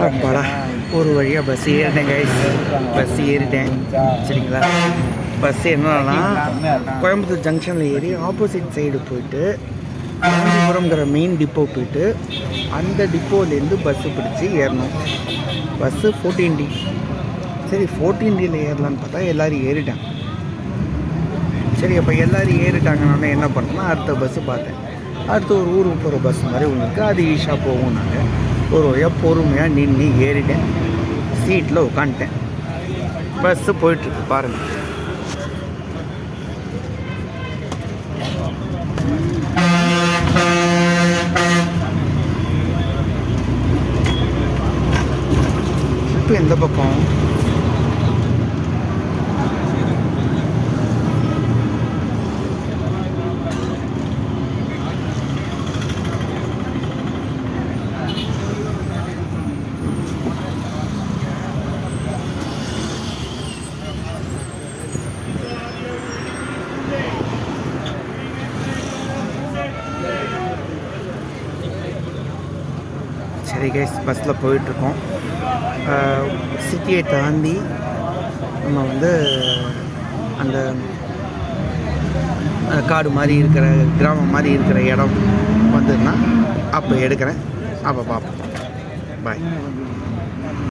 அப்பாடா ஒரு வழியாக பஸ் ஏறிட்டேன் கைஸ். பஸ் ஏறிட்டேன் சரிங்களா. பஸ் என்னன்னா கோயம்புத்தூர் ஜங்ஷனில் ஏறி ஆப்போசிட் சைடு போயிட்டு காஞ்சிபுரம்ங்கிற மெயின் டிப்போ போயிட்டு அந்த டிப்போலேருந்து பஸ்ஸு பிடிச்சி ஏறணும். Bus 14D. சரி 14Dயில் ஏறலான்னு பார்த்தா எல்லோரும் ஏறிட்டாங்க. சரி அப்போ எல்லோரும் ஏறிட்டாங்கன்னு என்ன பண்ணோன்னா அடுத்த பஸ்ஸு பார்த்தேன். அடுத்து ஒரு ஊருக்கு போகிற பஸ் மாதிரி ஒன்று இருக்குது, அது ஈஷா போகும். நாங்கள் ஒரு வழியாக பொறுமையாக நின்று ஏறிட்டேன், சீட்டில் உட்காந்துட்டேன். பஸ்ஸு போயிட்டுருக்கு பாருங்கள். இப்போ எந்த பக்கம் சரி கைஸ், பஸ்ஸில் போயிட்டுருக்கோம். சிட்டியை தாண்டி நம்ம வந்து அந்த காடு மாதிரி இருக்கிற கிராமம் மாதிரி இருக்கிற இடம் வந்துன்னா அப்போ எடுக்கிறேன். அப்போ பார்ப்போம். பாய்.